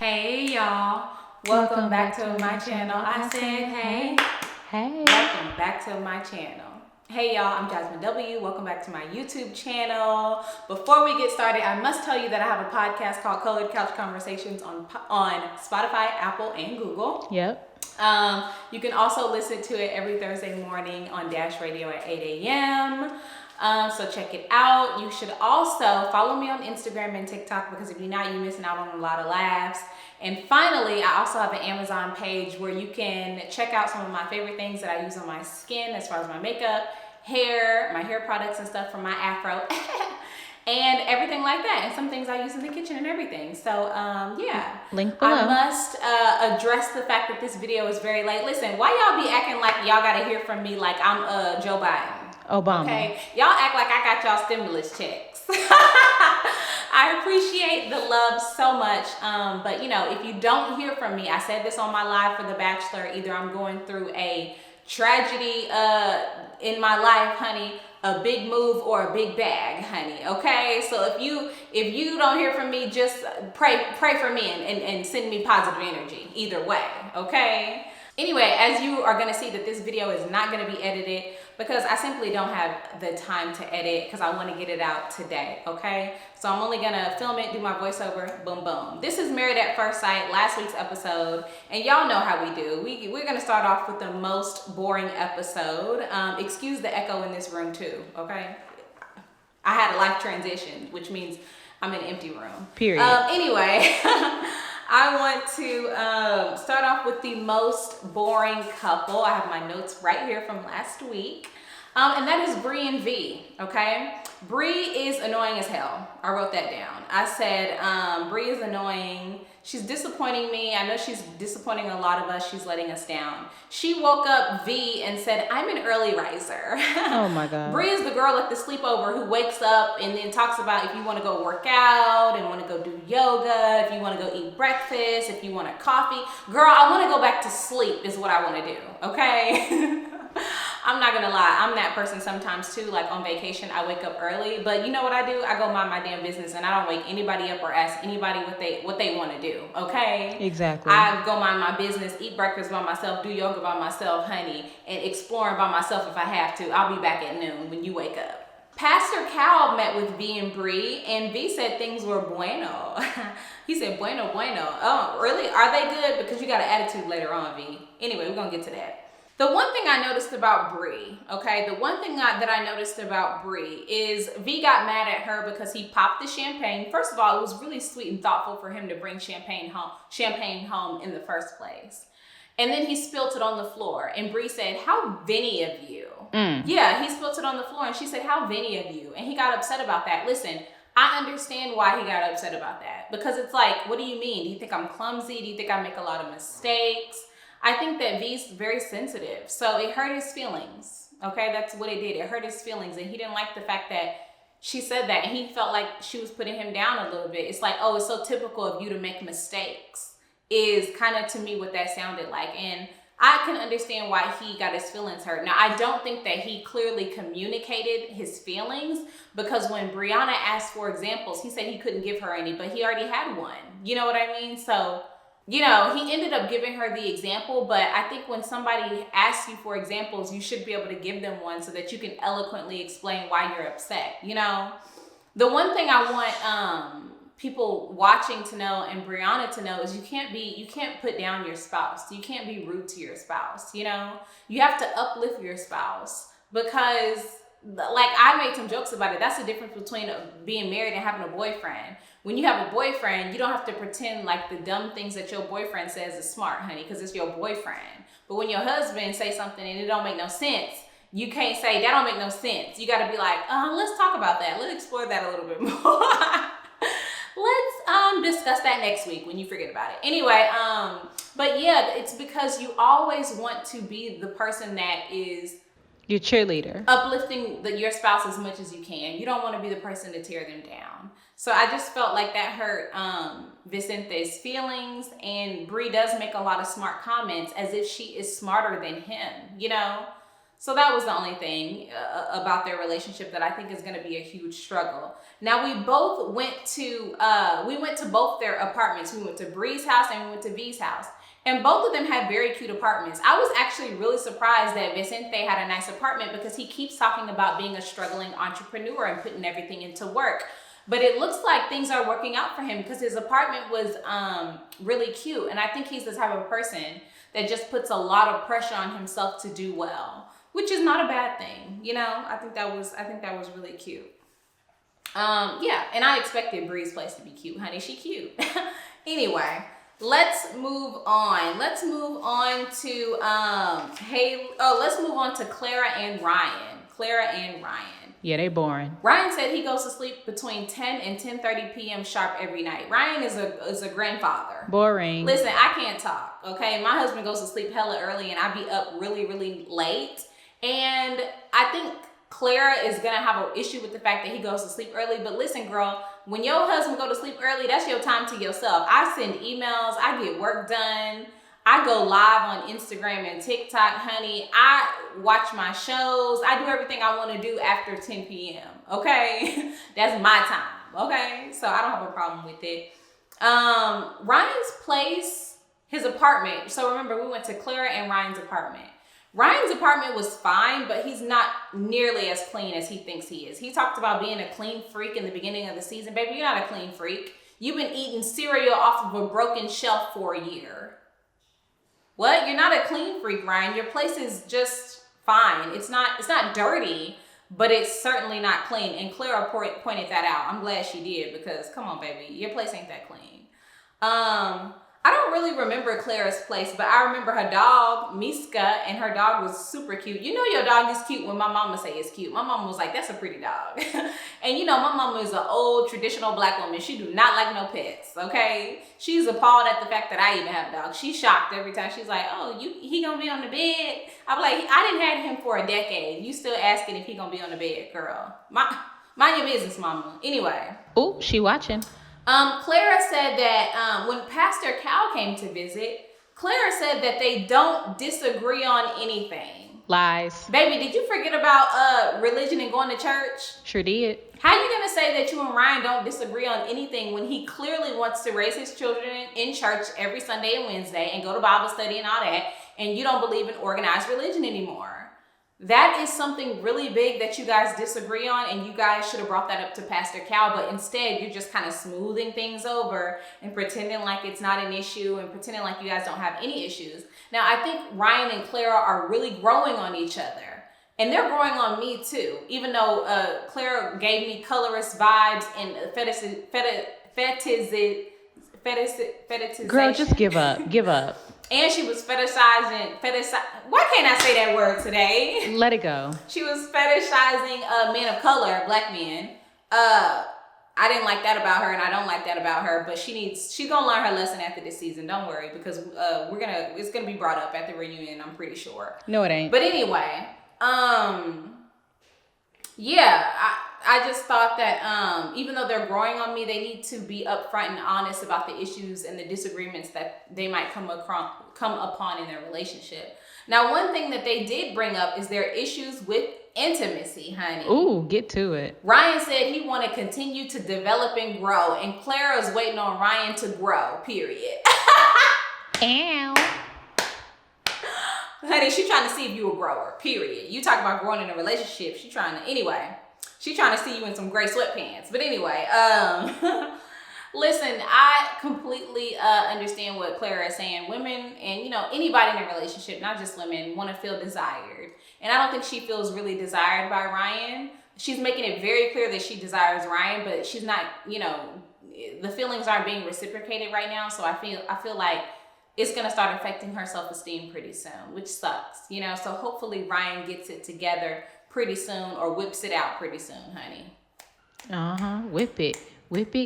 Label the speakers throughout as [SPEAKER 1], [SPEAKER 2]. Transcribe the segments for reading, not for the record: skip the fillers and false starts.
[SPEAKER 1] Hey y'all, welcome back to my channel. I said hey. Welcome back to my channel. Hey y'all, I'm Jazmyn W. Welcome back to my YouTube channel. Before we get started, I must tell you that I have a podcast called Colored Couch Conversations on Spotify, Apple, and Google.
[SPEAKER 2] Yep.
[SPEAKER 1] You can also listen to it every Thursday morning on Dash Radio at 8 a.m. So check it out. You should also follow me on Instagram and TikTok because if you're not, you're missing out on a lot of laughs. And finally, I also have an Amazon page where you can check out some of my favorite things that I use on my skin as far as my makeup, hair, my hair products and stuff from my afro, and everything like that. And some things I use in the kitchen and everything. So yeah.
[SPEAKER 2] Link below.
[SPEAKER 1] I must address the fact that this video is very late. Listen, why y'all be acting like y'all gotta hear from me like I'm Joe Biden?
[SPEAKER 2] Obama.
[SPEAKER 1] Okay, y'all act like I got y'all stimulus checks. I appreciate the love so much, but you know, if you don't hear from me, I said this on my live for The Bachelor, either I'm going through a tragedy in my life, honey, a big move, or a big bag, honey. Okay, so if you don't hear from me, just pray for me and send me positive energy either way. Okay. Anyway, as you are gonna see that this video is not gonna be edited because I simply don't have the time to edit because I wanna get it out today, okay? So I'm only gonna film it, do my voiceover, boom, boom. This is Married at First Sight, last week's episode, and y'all know how we do. We're gonna start off with the most boring episode. Excuse the echo in this room too, okay? I had a life transition, which means I'm in an empty room.
[SPEAKER 2] Period.
[SPEAKER 1] Anyway, I want to start off with the most boring couple. I have my notes right here from last week. And that is Bree and V, okay? Bree is annoying as hell. I wrote that down. I said, Bree is annoying. She's disappointing me. I know she's disappointing a lot of us. She's letting us down. She woke up V and said, I'm an early riser.
[SPEAKER 2] Oh my God.
[SPEAKER 1] Bree is the girl at the sleepover who wakes up and then talks about if you want to go work out and want to go do yoga, if you want to go eat breakfast, if you want a coffee. Girl, I want to go back to sleep is what I want to do, okay? I'm not gonna lie, I'm that person sometimes too. Like on vacation, I wake up early, but you know what I do? I go mind my damn business and I don't wake anybody up or ask anybody what they want to do, okay?
[SPEAKER 2] Exactly.
[SPEAKER 1] I go mind my business, eat breakfast by myself, do yoga by myself, honey, and exploring by myself if I have to. I'll be back at noon when you wake up. Pastor Cal met with V and Bree, and V said things were bueno. He said, bueno. Oh, really? Are they good? Because you got an attitude later on, V. Anyway, we're gonna get to that. The one thing I noticed about Bree, okay, that I noticed about Bree is V got mad at her because he popped the champagne. First of all, it was really sweet and thoughtful for him to bring champagne home in the first place. And then he spilt it on the floor. And Bree said, how Vinny of you. Yeah, he spilt it on the floor and she said, how Vinny of you. And he got upset about that. Listen, I understand why he got upset about that. Because it's like, what do you mean? Do you think I'm clumsy? Do you think I make a lot of mistakes? I think that V's very sensitive. So it hurt his feelings. Okay, that's what it did. It hurt his feelings. And he didn't like the fact that she said that. And he felt like she was putting him down a little bit. It's like, oh, it's so typical of you to make mistakes, is kind of to me what that sounded like. And I can understand why he got his feelings hurt. Now, I don't think that he clearly communicated his feelings because when Brianna asked for examples, he said he couldn't give her any, but he already had one. You know what I mean? So, you know, he ended up giving her the example, but I think when somebody asks you for examples, you should be able to give them one so that you can eloquently explain why you're upset. You know, the one thing I want people watching to know and Brianna to know is you can't put down your spouse. You can't be rude to your spouse. You know, you have to uplift your spouse because, like, I made some jokes about it. That's the difference between being married and having a boyfriend. When you have a boyfriend, you don't have to pretend like the dumb things that your boyfriend says is smart, honey, because it's your boyfriend. But when your husband say something and it don't make no sense, you can't say, that don't make no sense. You got to be like, let's talk about that. Let's explore that a little bit more. Let's discuss that next week when you forget about it. Anyway, but yeah, it's because you always want to be the person that is
[SPEAKER 2] your cheerleader,
[SPEAKER 1] uplifting your spouse as much as you can. You don't want to be the person to tear them down. So I just felt like that hurt Vicente's feelings, and Bree does make a lot of smart comments as if she is smarter than him, you know? So that was the only thing about their relationship that I think is going to be a huge struggle. Now we both went to both their apartments. We went to Bree's house and we went to V's house. And both of them had very cute apartments. I was actually really surprised that Vicente had a nice apartment because he keeps talking about being a struggling entrepreneur and putting everything into work. But it looks like things are working out for him because his apartment was really cute. And I think he's the type of person that just puts a lot of pressure on himself to do well, which is not a bad thing. You know, I think that was really cute. Yeah, and I expected Bree's place to be cute, honey. She cute. Anyway, let's move on. Let's move on to let's move on to Clara and Ryan. Clara and Ryan.
[SPEAKER 2] Yeah, they boring.
[SPEAKER 1] Ryan said he goes to sleep between 10 and 10:30 p.m. sharp every night. Ryan is a grandfather.
[SPEAKER 2] Boring.
[SPEAKER 1] Listen, I can't talk, okay? My husband goes to sleep hella early and I be up really, really late. And I think Clara is going to have an issue with the fact that he goes to sleep early. But listen, girl, when your husband go to sleep early, that's your time to yourself. I send emails. I get work done. I go live on Instagram and TikTok, honey. I watch my shows. I do everything I want to do after 10 p.m., okay? That's my time, okay? So I don't have a problem with it. Ryan's place, his apartment. So remember, we went to Clara and Ryan's apartment. Ryan's apartment was fine, but he's not nearly as clean as he thinks he is. He talked about being a clean freak in the beginning of the season. Baby, you're not a clean freak. You've been eating cereal off of a broken shelf for a year. What? You're not a clean freak, Ryan. Your place is just fine. It's not dirty, but it's certainly not clean. And Clara pointed that out. I'm glad she did because, come on, baby, your place ain't that clean. I don't really remember Clara's place, but I remember her dog, Miska, and her dog was super cute. You know your dog is cute when my mama say it's cute. My mama was like, that's a pretty dog. And you know, my mama is an old traditional black woman. She do not like no pets, okay? She's appalled at the fact that I even have a dog. She's shocked every time. She's like, oh, he gonna be on the bed? I'm like, I didn't have him for a decade. You still asking if he gonna be on the bed, girl. Mind your business, mama. Anyway.
[SPEAKER 2] Oh, she watching.
[SPEAKER 1] Clara said that when Pastor Cal came to visit, Clara said that they don't disagree on anything.
[SPEAKER 2] Lies.
[SPEAKER 1] Baby, did you forget about religion and going to church?
[SPEAKER 2] Sure did.
[SPEAKER 1] How you gonna say that you and Ryan don't disagree on anything when he clearly wants to raise his children in church every Sunday and Wednesday and go to Bible study and all that, and you don't believe in organized religion anymore? That is something really big that you guys disagree on, and you guys should have brought that up to Pastor Cal, but instead you're just kind of smoothing things over and pretending like it's not an issue and pretending like you guys don't have any issues. Now, I think Ryan and Clara are really growing on each other, and they're growing on me too, even though Clara gave me colorist vibes and fetishization.
[SPEAKER 2] Girl, just give up. Give up.
[SPEAKER 1] And she was fetishizing. Why can't I say that word today?
[SPEAKER 2] Let it go.
[SPEAKER 1] She was fetishizing men of color, black men. I didn't like that about her, and I don't like that about her. But she's gonna learn her lesson after this season. Don't worry, because it's gonna be brought up at the reunion. I'm pretty sure.
[SPEAKER 2] No, it ain't.
[SPEAKER 1] But anyway, yeah, I just thought that even though they're growing on me, they need to be upfront and honest about the issues and the disagreements that they might come upon in their relationship. Now, one thing that they did bring up is their issues with intimacy, honey.
[SPEAKER 2] Ooh, get to it.
[SPEAKER 1] Ryan said he want to continue to develop and grow, and Clara's waiting on Ryan to grow, period.
[SPEAKER 2] Ow.
[SPEAKER 1] Honey, she trying to see if you a grower, period. You talk about growing in a relationship. She trying to see you in some gray sweatpants. But anyway, listen, I completely understand what Clara is saying. Women and, anybody in a relationship, not just women, want to feel desired. And I don't think she feels really desired by Ryan. She's making it very clear that she desires Ryan, but she's not, the feelings aren't being reciprocated right now. So I feel like it's going to start affecting her self-esteem pretty soon, which sucks, So hopefully Ryan gets it together pretty soon, or whips it out pretty soon, honey.
[SPEAKER 2] Whip it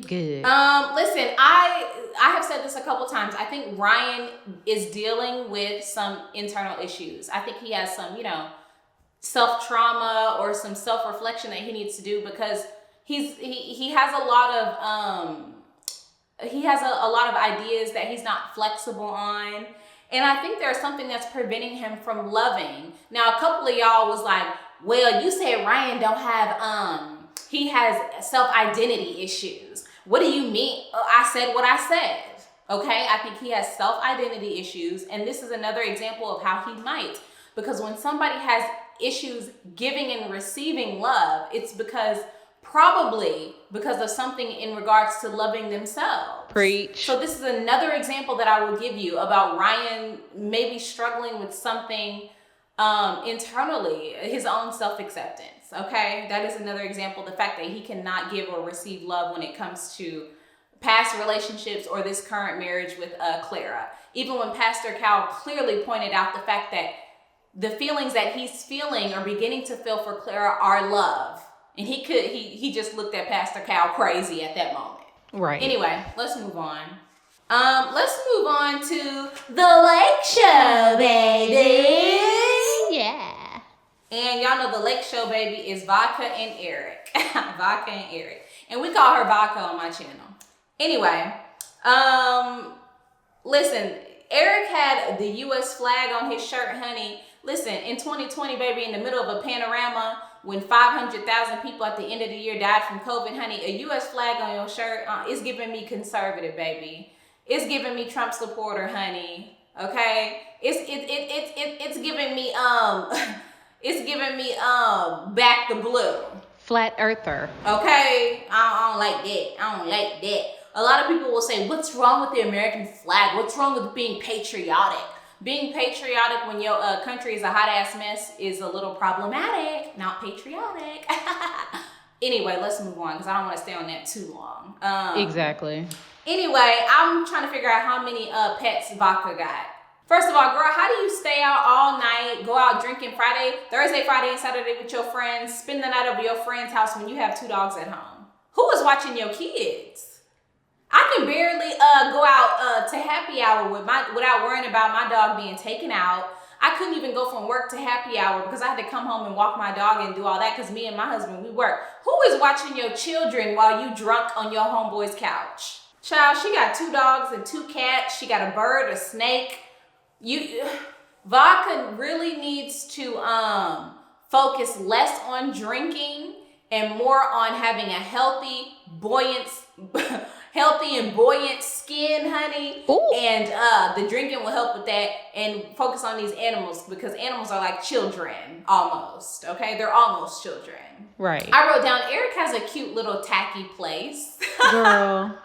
[SPEAKER 2] good.
[SPEAKER 1] Listen, I have said this a couple times. I think Ryan is dealing with some internal issues. I think he has some, self-trauma or some self-reflection that he needs to do, because he has a lot of a lot of ideas that he's not flexible on. And I think there's something that's preventing him from loving. Now, a couple of y'all was like, well, you said Ryan don't have, he has self-identity issues. What do you mean? I said what I said, okay? I think he has self-identity issues, and this is another example of how he might. Because when somebody has issues giving and receiving love, it's probably because of something in regards to loving themselves.
[SPEAKER 2] Preach.
[SPEAKER 1] So this is another example that I will give you about Ryan maybe struggling with something internally, his own self-acceptance. Okay, that is another example. The fact that he cannot give or receive love when it comes to past relationships or this current marriage with Clara. Even when Pastor Cal clearly pointed out the fact that the feelings that he's feeling or beginning to feel for Clara are love. And he just looked at Pastor Cal crazy at that moment.
[SPEAKER 2] Right.
[SPEAKER 1] Anyway, let's move on. Let's move on to the Lake Show, baby.
[SPEAKER 2] Yeah.
[SPEAKER 1] And y'all know the Lake Show, baby, is Vodka and Eric. Vodka and Eric. And we call her Vodka on my channel. Anyway, listen, Eric had the U.S. flag on his shirt, honey. Listen, in 2020, baby, in the middle of a panorama, when 500,000 people at the end of the year died from COVID, honey, a U.S. flag on your shirt is giving me conservative, baby. It's giving me Trump supporter, honey. Okay, it's giving me it's giving me back the blue.
[SPEAKER 2] Flat earther.
[SPEAKER 1] Okay, I don't like that. I don't like that. A lot of people will say, "What's wrong with the American flag? What's wrong with being patriotic?" Being patriotic when your country is a hot ass mess is a little problematic, not patriotic. Anyway, let's move on because I don't want to stay on that too long.
[SPEAKER 2] Exactly.
[SPEAKER 1] Anyway, I'm trying to figure out how many pets Vodka got. First of all, girl, how do you stay out all night, go out drinking Thursday, Friday, and Saturday with your friends, spend the night over your friend's house when you have 2 dogs at home? Who is watching your kids? I can barely go out to happy hour without worrying about my dog being taken out. I couldn't even go from work to happy hour because I had to come home and walk my dog and do all that because me and my husband, we work. Who is watching your children while you drunk on your homeboy's couch? Child, she got 2 dogs and 2 cats. She got a bird, a snake. Vodka really needs to focus less on drinking and more on having a healthy and buoyant skin, honey.
[SPEAKER 2] Ooh.
[SPEAKER 1] And the drinking will help with that, and focus on these animals because animals are like children almost. Okay, they're almost children.
[SPEAKER 2] Right.
[SPEAKER 1] I wrote down Eric has a cute little tacky place.
[SPEAKER 2] Girl.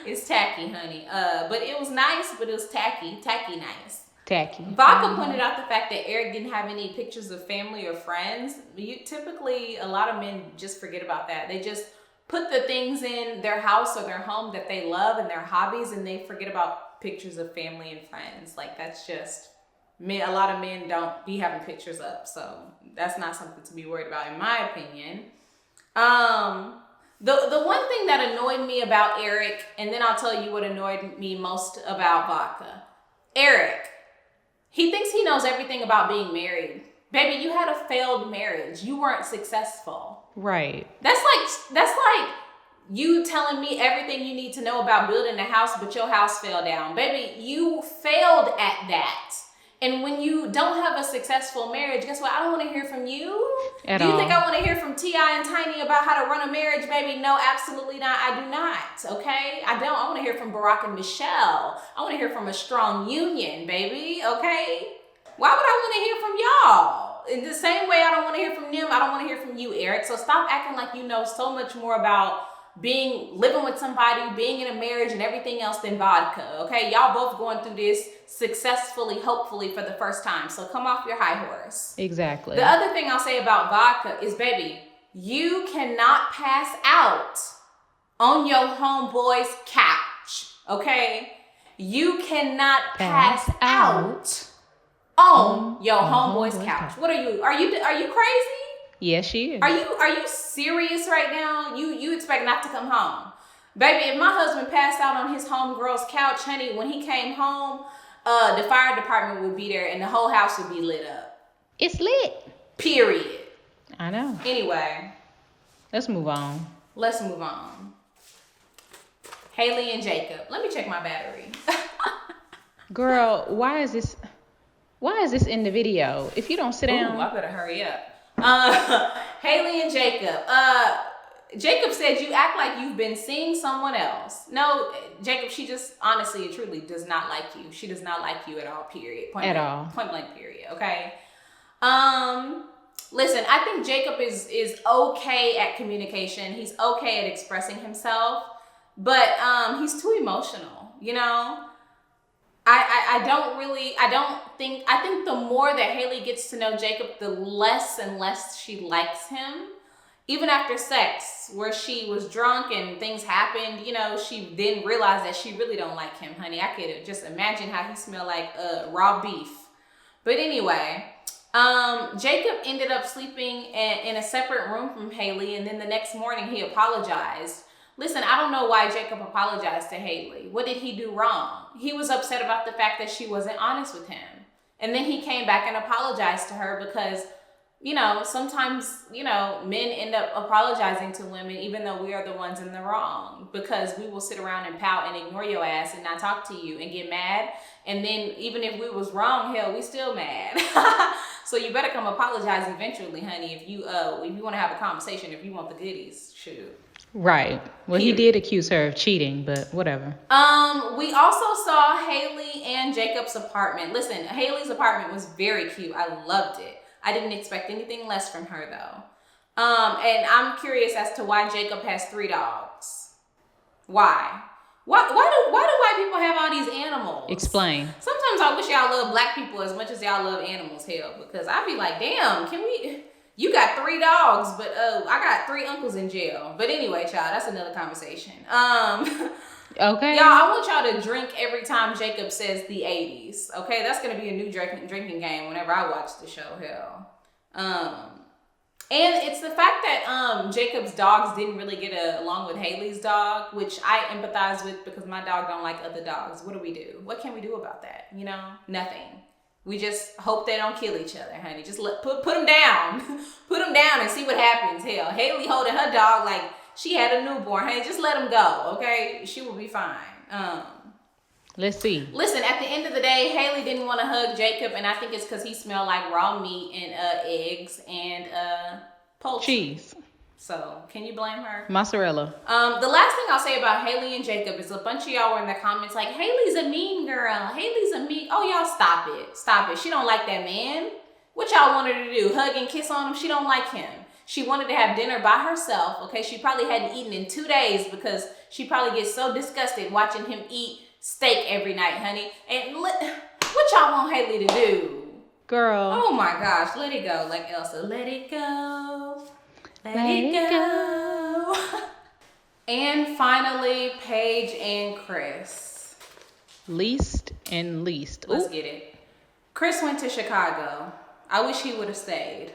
[SPEAKER 1] It's tacky, honey. But it was nice, but it was tacky nice.
[SPEAKER 2] Tacky.
[SPEAKER 1] Vodka pointed out the fact that Eric didn't have any pictures of family or friends. Typically, a lot of men just forget about that. They just put the things in their house or their home that they love and their hobbies, and they forget about pictures of family and friends. Like, that's just men. A lot of men don't be having pictures up, so that's not something to be worried about, in my opinion. The one thing that annoyed me about Eric, and then I'll tell you what annoyed me most about Vodka. Eric, he thinks he knows everything about being married. Baby, you had a failed marriage. You weren't successful.
[SPEAKER 2] Right.
[SPEAKER 1] That's like you telling me everything you need to know about building a house, but your house fell down. Baby, you failed at that. And when you don't have a successful marriage, guess what? I don't want to hear from you. Do you think I want to hear from T.I. and Tiny about how to run a marriage, baby? No, absolutely not. I do not. Okay? I don't. I want to hear from Barack and Michelle. I want to hear from a strong union, baby. Okay? Why would I want to hear from y'all? In the same way I don't want to hear from them, I don't want to hear from you, Eric. So stop acting like you know so much more about living with somebody, being in a marriage, and everything else than Vodka. Okay? Y'all both going through this successfully, hopefully, for the first time. So come off your high horse.
[SPEAKER 2] Exactly.
[SPEAKER 1] The other thing I'll say about Vodka is, baby, you cannot pass out on your homeboy's couch. Okay? You cannot pass out on your homeboy's couch. What are you? Are you crazy?
[SPEAKER 2] Yes, she is.
[SPEAKER 1] Are you serious right now? You expect not to come home. Baby, if my husband passed out on his homegirl's couch, honey, when he came home, the fire department would be there and the whole house would be lit up.
[SPEAKER 2] It's lit.
[SPEAKER 1] Period.
[SPEAKER 2] I know.
[SPEAKER 1] Anyway.
[SPEAKER 2] Let's move on.
[SPEAKER 1] Haley and Jacob. Let me check my battery.
[SPEAKER 2] Girl, why is this in the video? If you don't sit down.
[SPEAKER 1] Ooh, I better hurry up. Haley and Jacob. Jacob said, you act like you've been seeing someone else. No, Jacob, she just honestly and truly does not like you. She does not like you at all, period. Point blank, period, okay? Listen, I think Jacob is okay at communication. He's okay at expressing himself, but he's too emotional, you know? I think the more that Haley gets to know Jacob, the less and less she likes him. Even after sex, where she was drunk and things happened, you know, she then realized that she really don't like him, honey. I could just imagine how he smelled like raw beef. But anyway, Jacob ended up sleeping in a separate room from Haley, and then the next morning he apologized. Listen, I don't know why Jacob apologized to Haley. What did he do wrong? He was upset about the fact that she wasn't honest with him. And then he came back and apologized to her because, you know, sometimes, you know, men end up apologizing to women even though we are the ones in the wrong, because we will sit around and pout and ignore your ass and not talk to you and get mad. And then even if we was wrong, hell, we still mad. So you better come apologize eventually, honey, if you want to have a conversation, if you want the goodies, shoot.
[SPEAKER 2] Right. Well, he did accuse her of cheating, but whatever.
[SPEAKER 1] We also saw Haley and Jacob's apartment. Listen, Haley's apartment was very cute. I loved it. I didn't expect anything less from her though. And I'm curious as to why Jacob has 3 dogs. Why? Why do white people have all these animals?
[SPEAKER 2] Explain.
[SPEAKER 1] Sometimes I wish y'all love black people as much as y'all love animals, hell, because I'd be like, damn, you got 3 dogs, but I got 3 uncles in jail. But anyway, child, that's another conversation.
[SPEAKER 2] Okay.
[SPEAKER 1] Y'all, I want y'all to drink every time Jacob says the 80s. Okay, that's gonna be a new drinking game whenever I watch the show. Hell, and it's the fact that Jacob's dogs didn't really get along with Haley's dog, which I empathize with because my dog don't like other dogs. What do we do? What can we do about that? You know, nothing. We just hope they don't kill each other, honey. Just put them down, put them down and see what happens. Hell, Haley holding her dog like she had a newborn, honey. Just let him go, okay? She will be fine.
[SPEAKER 2] Let's see.
[SPEAKER 1] Listen, at the end of the day, Haley didn't want to hug Jacob, and I think it's because he smelled like raw meat and eggs and poultry.
[SPEAKER 2] Cheese.
[SPEAKER 1] So, can you blame her?
[SPEAKER 2] Mozzarella.
[SPEAKER 1] The last thing I'll say about Haley and Jacob is a bunch of y'all were in the comments like, Haley's a mean girl. Haley's a mean... Oh, y'all, stop it. Stop it. She don't like that man. What y'all want her to do? Hug and kiss on him? She don't like him. She wanted to have dinner by herself, okay? She probably hadn't eaten in 2 days because she probably gets so disgusted watching him eat steak every night, honey. And what y'all want Haley to do?
[SPEAKER 2] Girl.
[SPEAKER 1] Oh, my gosh. Let it go. Like Elsa. Let it go. Let it go. And finally, Paige and Chris.
[SPEAKER 2] Least and least.
[SPEAKER 1] Let's get it. Chris went to Chicago. I wish he would have stayed.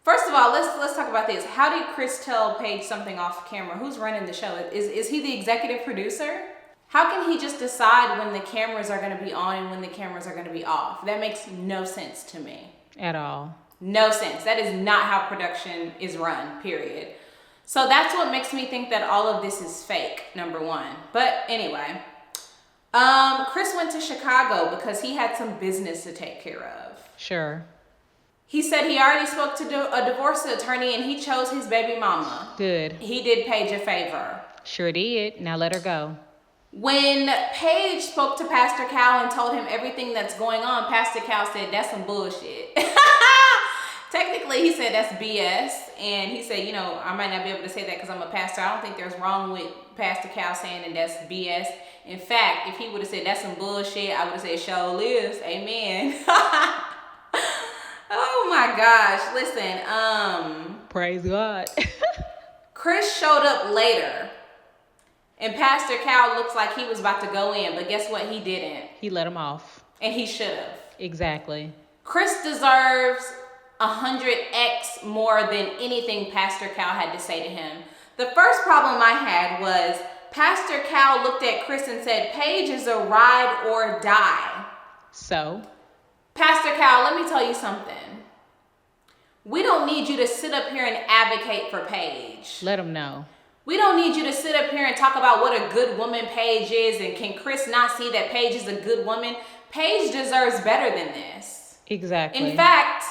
[SPEAKER 1] First of all, let's talk about this. How did Chris tell Paige something off camera? Who's running the show? Is he the executive producer? How can he just decide when the cameras are going to be on and when the cameras are going to be off? That makes no sense to me.
[SPEAKER 2] At all. No
[SPEAKER 1] sense. That is not how production is run, period. So that's what makes me think that all of this is fake, number one. But anyway, Chris went to Chicago because he had some business to take care of.
[SPEAKER 2] Sure.
[SPEAKER 1] He said he already spoke to a divorce attorney and he chose his baby mama.
[SPEAKER 2] Good.
[SPEAKER 1] He did Paige a favor.
[SPEAKER 2] Sure did. Now let her go.
[SPEAKER 1] When Paige spoke to Pastor Cal and told him everything that's going on, Pastor Cal said, that's some bullshit. Technically, he said that's BS. And he said, you know, I might not be able to say that because I'm a pastor. I don't think there's wrong with Pastor Cal saying that that's BS. In fact, if he would have said that's some bullshit, I would have said, sure is. Amen. Oh my gosh. Listen,
[SPEAKER 2] praise God.
[SPEAKER 1] Chris showed up later. And Pastor Cal looks like he was about to go in, but guess what? He didn't.
[SPEAKER 2] He let him off.
[SPEAKER 1] And he should have.
[SPEAKER 2] Exactly.
[SPEAKER 1] Chris deserves 100x more than anything Pastor Cal had to say to him. The first problem I had was Pastor Cal looked at Chris and said, Paige is a ride or die.
[SPEAKER 2] So? Pastor
[SPEAKER 1] Cal, let me tell you something. We don't need you to sit up here and advocate for Paige.
[SPEAKER 2] Let him know.
[SPEAKER 1] We don't need you to sit up here and talk about what a good woman Paige is and can Chris not see that Paige is a good woman? Paige deserves better than this.
[SPEAKER 2] Exactly.
[SPEAKER 1] In fact,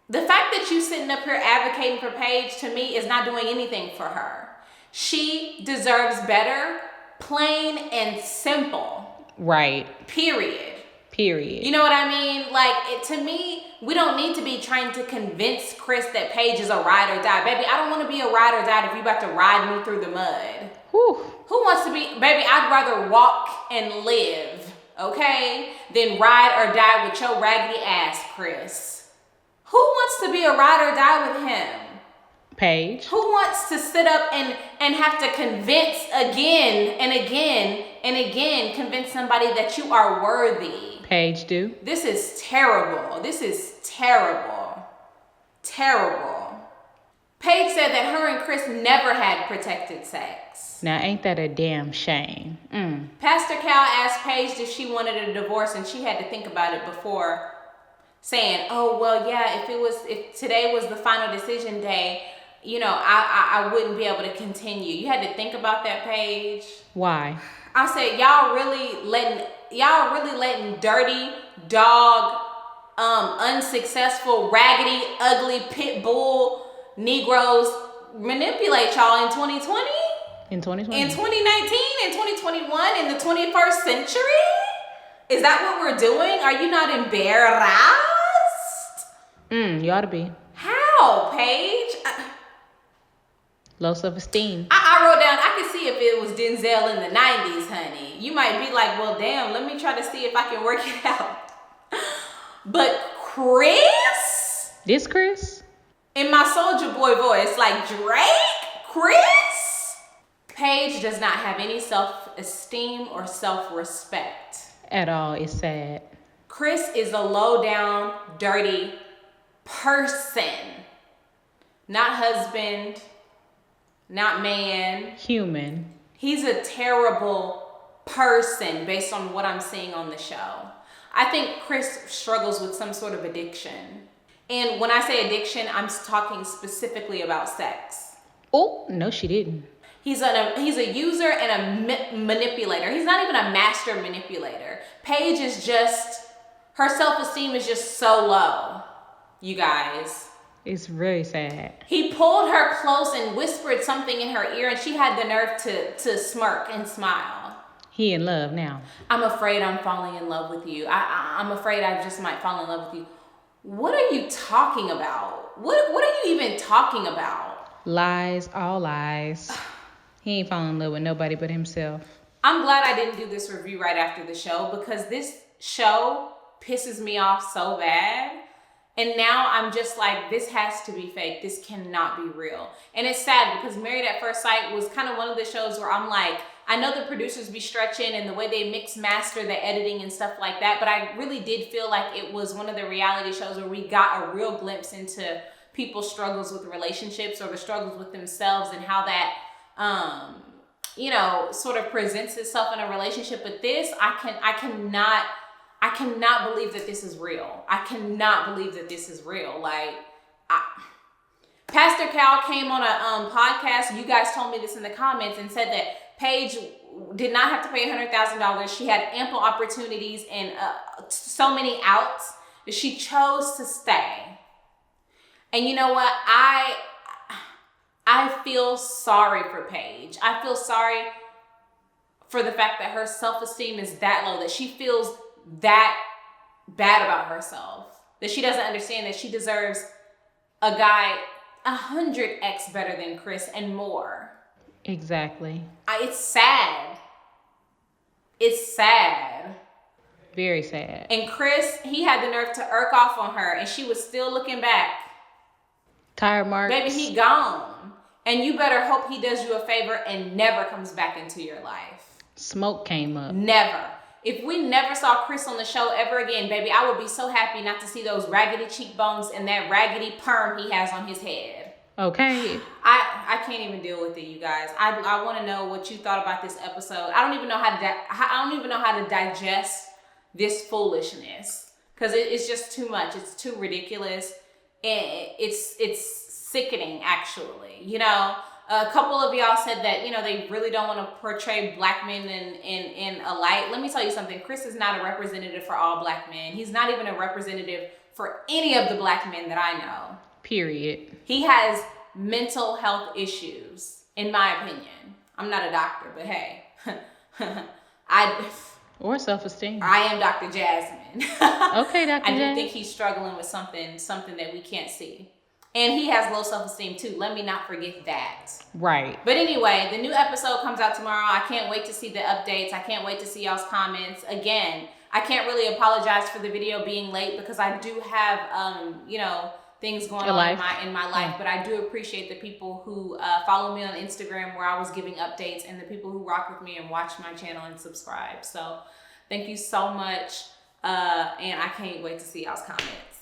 [SPEAKER 1] the fact that you sitting up here advocating for Paige, to me, is not doing anything for her. She deserves better, plain and simple.
[SPEAKER 2] Right.
[SPEAKER 1] Period.
[SPEAKER 2] Period.
[SPEAKER 1] You know what I mean? Like, to me, we don't need to be trying to convince Chris that Paige is a ride or die. Baby, I don't want to be a ride or die if you about to ride me through the mud.
[SPEAKER 2] Whew.
[SPEAKER 1] Who wants to be, baby, I'd rather walk and live, okay, than ride or die with your raggedy ass, Chris. Who wants to be a ride or die with him?
[SPEAKER 2] Paige.
[SPEAKER 1] Who wants to sit up and have to convince again and again and again, convince somebody that you are worthy?
[SPEAKER 2] Paige do.
[SPEAKER 1] This is terrible. This is terrible. Terrible. Paige said that her and Chris never had protected sex.
[SPEAKER 2] Now, ain't that a damn shame?
[SPEAKER 1] Pastor Cal asked Paige if she wanted a divorce, and she had to think about it before saying, oh, well, yeah, if today was the final decision day, you know, I wouldn't be able to continue. You had to think about that, Paige.
[SPEAKER 2] Why?
[SPEAKER 1] I said, y'all really letting dirty, dog, unsuccessful, raggedy, ugly, pit bull Negroes manipulate y'all in 2020?
[SPEAKER 2] In 2020?
[SPEAKER 1] In 2019? In 2021? In the 21st century? Is that what we're doing? Are you not embarrassed?
[SPEAKER 2] You ought to be.
[SPEAKER 1] How, Paige?
[SPEAKER 2] Low self-esteem.
[SPEAKER 1] I wrote down, I could see if it was Denzel in the 90s, honey. You might be like, well, damn, let me try to see if I can work it out. But Chris?
[SPEAKER 2] This Chris?
[SPEAKER 1] In my Soulja Boy voice, like Drake? Chris? Paige does not have any self-esteem or self-respect.
[SPEAKER 2] At all. It's sad.
[SPEAKER 1] Chris is a low-down, dirty person. Not husband. Not man.
[SPEAKER 2] Human.
[SPEAKER 1] He's a terrible person based on what I'm seeing on the show. I think Chris struggles with some sort of addiction. And when I say addiction, I'm talking specifically about sex.
[SPEAKER 2] Oh, no, she didn't.
[SPEAKER 1] He's a user and a manipulator. He's not even a master manipulator. Paige is just, her self-esteem is just so low, you guys.
[SPEAKER 2] It's very sad.
[SPEAKER 1] He pulled her close and whispered something in her ear, and she had the nerve to smirk and smile.
[SPEAKER 2] He in love now.
[SPEAKER 1] I'm afraid I'm falling in love with you. I'm afraid I just might fall in love with you. What are you talking about? What are you even talking about?
[SPEAKER 2] Lies, all lies. He ain't falling in love with nobody but himself.
[SPEAKER 1] I'm glad I didn't do this review right after the show, because this show pisses me off so bad. And now I'm just like, this has to be fake. This cannot be real. And it's sad because Married at First Sight was kind of one of the shows where I'm like, I know the producers be stretching and the way they mix master the editing and stuff like that, but I really did feel like it was one of the reality shows where we got a real glimpse into people's struggles with relationships or the struggles with themselves and how that, sort of presents itself in a relationship. But this, I cannot believe that this is real. I cannot believe that this is real. Pastor Cal came on a podcast. You guys told me this in the comments and said that Paige did not have to pay $100,000. She had ample opportunities and so many outs that she chose to stay. And you know what? I feel sorry for Paige. I feel sorry for the fact that her self-esteem is that low, that she feels that bad about herself, that she doesn't understand that she deserves a guy 100x better than Chris and more.
[SPEAKER 2] Exactly.
[SPEAKER 1] It's sad. It's sad.
[SPEAKER 2] Very sad.
[SPEAKER 1] And Chris, he had the nerve to irk off on her, and she was still looking back.
[SPEAKER 2] Tire marks.
[SPEAKER 1] Baby, he gone. And you better hope he does you a favor and never comes back into your life.
[SPEAKER 2] Smoke came up.
[SPEAKER 1] Never. If we never saw Chris on the show ever again, baby, I would be so happy not to see those raggedy cheekbones and that raggedy perm he has on his head.
[SPEAKER 2] Okay.
[SPEAKER 1] I can't even deal with it, you guys. I want to know what you thought about this episode. I don't even know how to digest this foolishness, because it's just too much. It's too ridiculous, and it's sickening, actually. A couple of y'all said that, you know, they really don't want to portray black men in a light. Let me tell you something. Chris is not a representative for all black men. He's not even a representative for any of the black men that I know.
[SPEAKER 2] Period.
[SPEAKER 1] He has mental health issues, in my opinion. I'm not a doctor, but hey,
[SPEAKER 2] or self-esteem.
[SPEAKER 1] I am Dr. Jazmyn.
[SPEAKER 2] Okay, Dr.
[SPEAKER 1] I do think he's struggling with something that we can't see. And he has low self-esteem too. Let me not forget that.
[SPEAKER 2] Right.
[SPEAKER 1] But anyway, the new episode comes out tomorrow. I can't wait to see the updates. I can't wait to see y'all's comments. Again, I can't really apologize for the video being late because I do have, you know, things going on in my life. But I do appreciate the people who follow me on Instagram where I was giving updates, and the people who rock with me and watch my channel and subscribe. So thank you so much. And I can't wait to see y'all's comments.